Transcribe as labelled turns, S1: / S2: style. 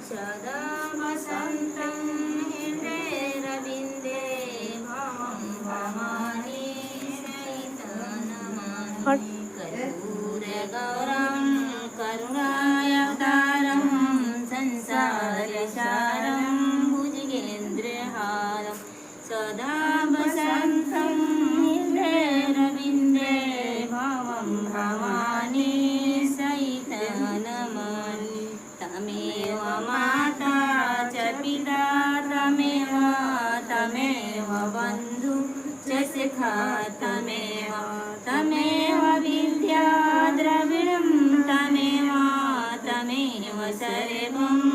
S1: सदा वसन्तं हृदयरविन्दे भवं भवानी सहितनमामि कर्पूरगौरं करुणावतारं संसारसारं भुजगेन्द्रहारं सदा वसन्तं हृदयरविन्दे भवं भवानी सहितनमामि तमेव माता च पिता तमेव बन्धु च सखा तमेव विद्या द्रविणं तमेव सर्वं